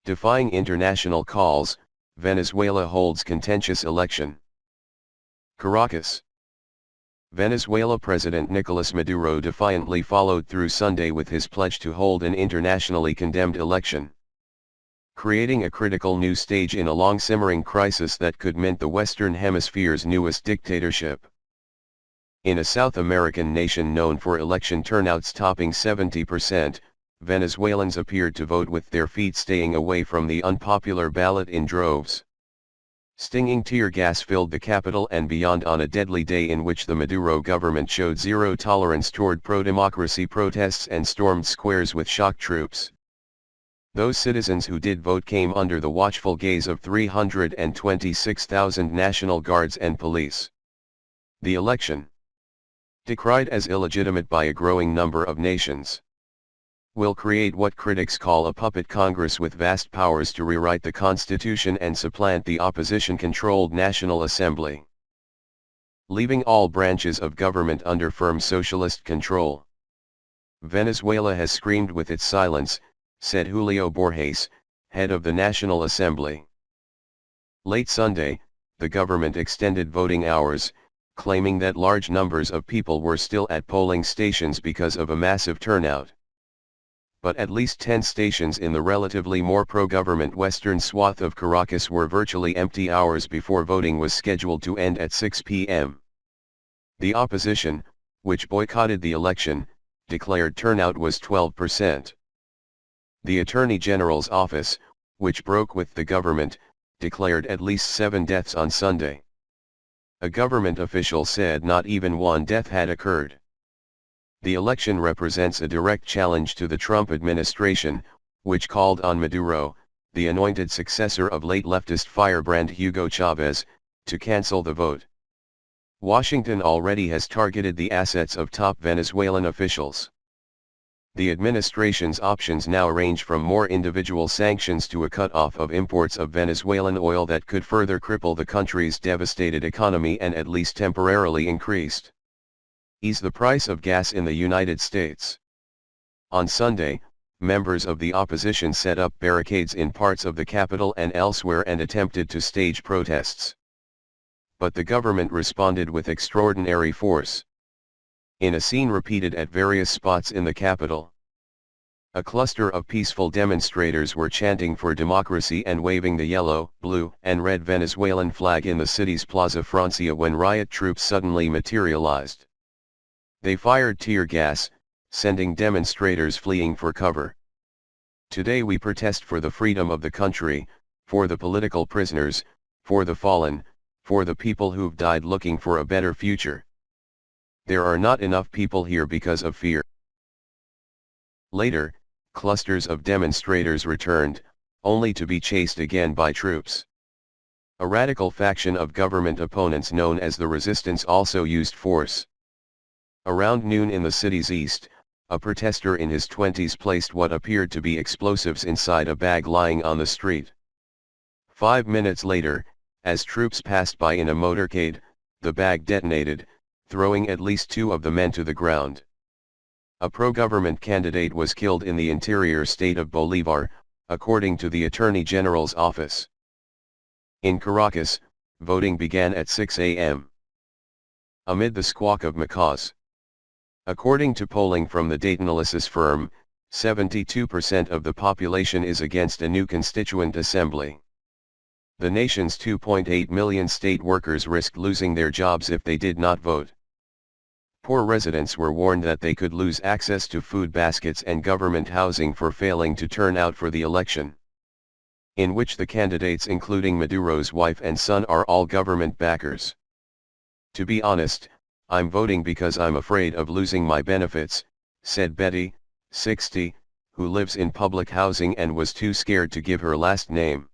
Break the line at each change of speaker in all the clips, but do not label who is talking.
Defying international calls, Venezuela holds contentious election. Caracas. Venezuela President Nicolas Maduro defiantly followed through Sunday with his pledge to hold an internationally condemned election, creating a critical new stage in a long-simmering crisis that could mint the Western Hemisphere's newest dictatorship. In a South American nation known for election turnouts topping 70%, Venezuelans appeared to vote with their feet, staying away from the unpopular ballot in droves. Stinging tear gas filled the capital and beyond on a deadly day in which the Maduro government showed zero tolerance toward pro-democracy protests and stormed squares with shock troops. Those citizens who did vote came under the watchful gaze of 326,000 National Guards and police. The election, decried as illegitimate by a growing number of nations, will create what critics call a puppet Congress with vast powers to rewrite the Constitution and supplant the opposition-controlled National Assembly, leaving all branches of government under firm socialist control. Venezuela has screamed with its silence, said Julio Borges, head of the National Assembly. Late Sunday, the government extended voting hours, claiming that large numbers of people were still at polling stations because of a massive turnout. But at least 10 stations in the relatively more pro-government western swath of Caracas were virtually empty hours before voting was scheduled to end at 6 p.m. The opposition, which boycotted the election, declared turnout was 12%. The Attorney General's office, which broke with the government, declared at least 7 deaths on Sunday. A government official said not even one death had occurred. The election represents a direct challenge to the Trump administration, which called on Maduro, the anointed successor of late leftist firebrand Hugo Chavez, to cancel the vote. Washington already has targeted the assets of top Venezuelan officials. The administration's options now range from more individual sanctions to a cut-off of imports of Venezuelan oil that could further cripple the country's devastated economy and at least temporarily ease the price of gas in the United States. On Sunday, members of the opposition set up barricades in parts of the capital and elsewhere and attempted to stage protests. But the government responded with extraordinary force. In a scene repeated at various spots in the capital, a cluster of peaceful demonstrators were chanting for democracy and waving the yellow, blue, and red Venezuelan flag in the city's Plaza Francia when riot troops suddenly materialized. They fired tear gas, sending demonstrators fleeing for cover. Today we protest for the freedom of the country, for the political prisoners, for the fallen, for the people who've died looking for a better future. There are not enough people here because of fear. Later, clusters of demonstrators returned, only to be chased again by troops. A radical faction of government opponents known as the Resistance also used force. Around noon in the city's east, a protester in his 20s placed what appeared to be explosives inside a bag lying on the street. 5 minutes later, as troops passed by in a motorcade, the bag detonated, throwing at least 2 of the men to the ground. A pro-government candidate was killed in the interior state of Bolívar, according to the Attorney General's office. In Caracas, voting began at 6 a.m. amid the squawk of macaws. According to polling from the data analysis firm, 72% of the population is against a new constituent assembly. The nation's 2.8 million state workers risked losing their jobs if they did not vote. Poor residents were warned that they could lose access to food baskets and government housing for failing to turn out for the election, in which the candidates including Maduro's wife and son are all government backers. To be honest, I'm voting because I'm afraid of losing my benefits, said Betty, 60, who lives in public housing and was too scared to give her last name.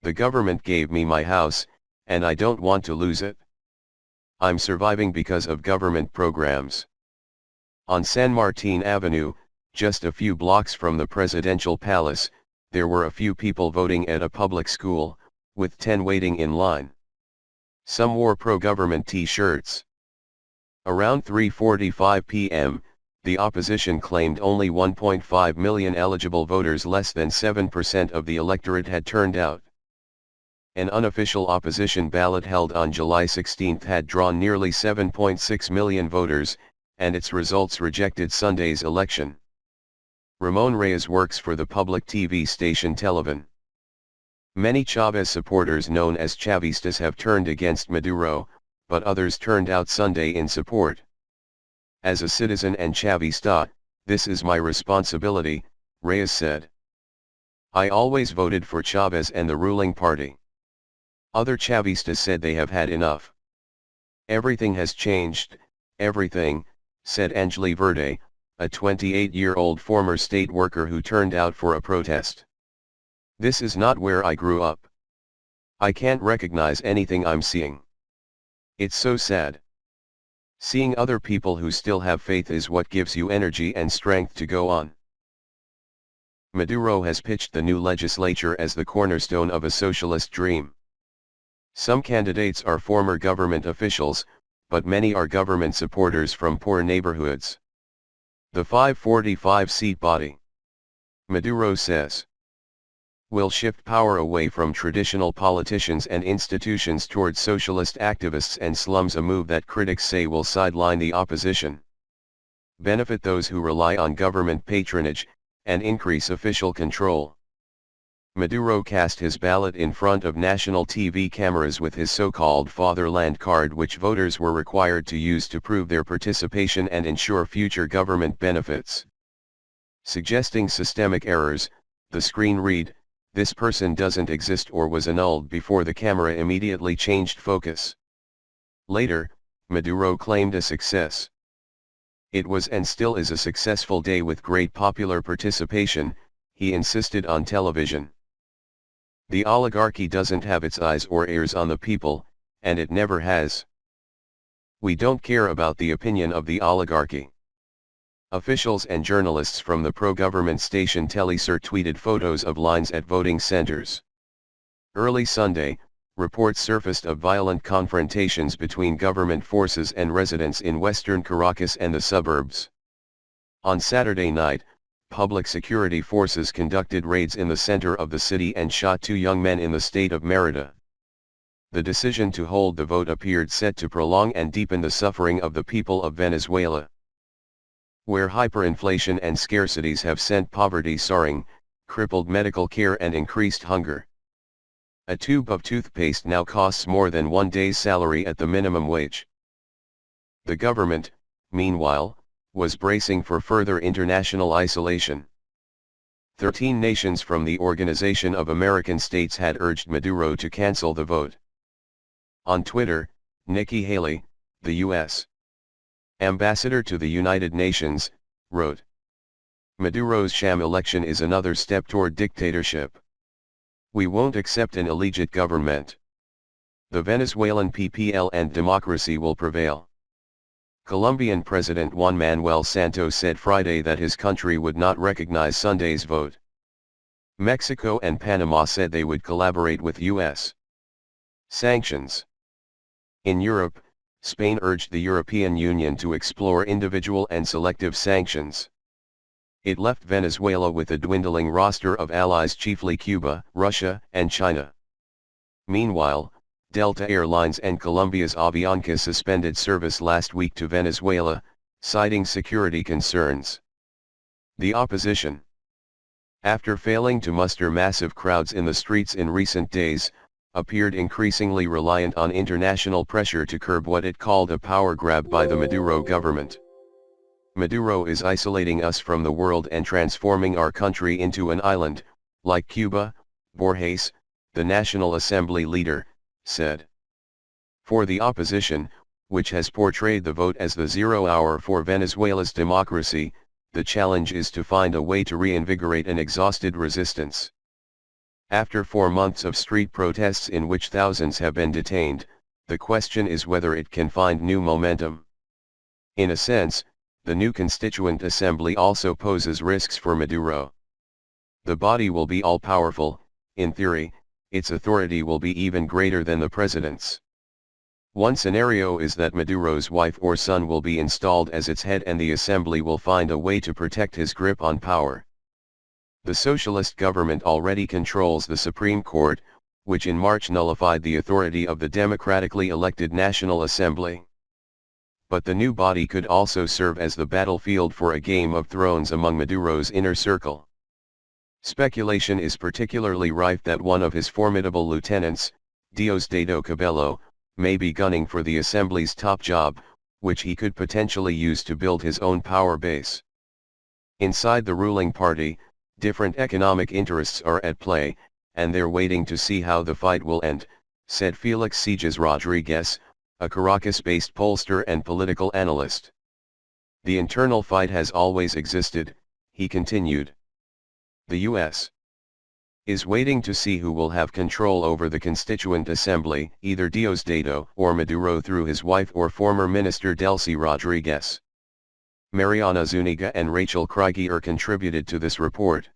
The government gave me my house, and I don't want to lose it. I'm surviving because of government programs. On San Martin Avenue, just a few blocks from the presidential palace, there were a few people voting at a public school, with 10 waiting in line. Some wore pro-government t-shirts. Around 3:45 p.m., the opposition claimed only 1.5 million eligible voters, less than 7% of the electorate, had turned out. An unofficial opposition ballot held on July 16 had drawn nearly 7.6 million voters, and its results rejected Sunday's election. Ramon Reyes works for the public TV station Televen. Many Chavez supporters known as Chavistas have turned against Maduro, but others turned out Sunday in support. As a citizen and Chavista, this is my responsibility, Reyes said. I always voted for Chavez and the ruling party. Other Chavistas said they have had enough. Everything has changed, everything, said Angeli Verde, a 28-year-old former state worker who turned out for a protest. This is not where I grew up. I can't recognize anything I'm seeing. It's so sad. Seeing other people who still have faith is what gives you energy and strength to go on. Maduro has pitched the new legislature as the cornerstone of a socialist dream. Some candidates are former government officials, but many are government supporters from poor neighborhoods. The 545-seat body, Maduro says, will shift power away from traditional politicians and institutions towards socialist activists and slums, a move that critics say will sideline the opposition, benefit those who rely on government patronage, and increase official control. Maduro cast his ballot in front of national TV cameras with his so-called fatherland card, which voters were required to use to prove their participation and ensure future government benefits. Suggesting systemic errors, the screen read, "This person doesn't exist," or was annulled before the camera immediately changed focus. Later, Maduro claimed a success. It was and still is a successful day with great popular participation, he insisted on television. The oligarchy doesn't have its eyes or ears on the people, and it never has. We don't care about the opinion of the oligarchy. Officials and journalists from the pro-government station Telesur tweeted photos of lines at voting centers. Early Sunday, reports surfaced of violent confrontations between government forces and residents in western Caracas and the suburbs. On Saturday night, public security forces conducted raids in the center of the city and shot 2 young men in the state of Mérida. The decision to hold the vote appeared set to prolong and deepen the suffering of the people of Venezuela, where hyperinflation and scarcities have sent poverty soaring, crippled medical care and increased hunger. A tube of toothpaste now costs more than 1 day's salary at the minimum wage. The government, meanwhile, was bracing for further international isolation. 13 nations from the Organization of American States had urged Maduro to cancel the vote. On Twitter, Nikki Haley, the U.S. ambassador to the United Nations, wrote, "Maduro's sham election is another step toward dictatorship. We won't accept an illegitimate government. The Venezuelan PPL and democracy will prevail." Colombian President Juan Manuel Santos said Friday that his country would not recognize Sunday's vote. Mexico and Panama said they would collaborate with U.S. sanctions. In Europe, Spain urged the European Union to explore individual and selective sanctions. It left Venezuela with a dwindling roster of allies, chiefly Cuba, Russia, and China. Meanwhile, Delta Airlines and Colombia's Avianca suspended service last week to Venezuela, citing security concerns. The opposition, after failing to muster massive crowds in the streets in recent days, appeared increasingly reliant on international pressure to curb what it called a power grab by the Maduro government. "Maduro is isolating us from the world and transforming our country into an island, like Cuba," Borges, the National Assembly leader, said. For the opposition, which has portrayed the vote as the 0 hour for Venezuela's democracy, the challenge is to find a way to reinvigorate an exhausted resistance. After 4 months of street protests in which thousands have been detained, the question is whether it can find new momentum. In a sense, the new Constituent Assembly also poses risks for Maduro. The body will be all-powerful, in theory, its authority will be even greater than the president's. One scenario is that Maduro's wife or son will be installed as its head and the assembly will find a way to protect his grip on power. The socialist government already controls the Supreme Court, which in March nullified the authority of the democratically elected National Assembly. But the new body could also serve as the battlefield for a Game of Thrones among Maduro's inner circle. Speculation is particularly rife that one of his formidable lieutenants, Diosdado Cabello, may be gunning for the Assembly's top job, which he could potentially use to build his own power base. Inside the ruling party, different economic interests are at play, and they're waiting to see how the fight will end, said Felix Seges Rodriguez, a Caracas-based pollster and political analyst. The internal fight has always existed, he continued. The U.S. is waiting to see who will have control over the Constituent Assembly, either Diosdado or Maduro through his wife or former Minister Delcy Rodriguez. Mariana Zuniga and Rachel Krieger contributed to this report.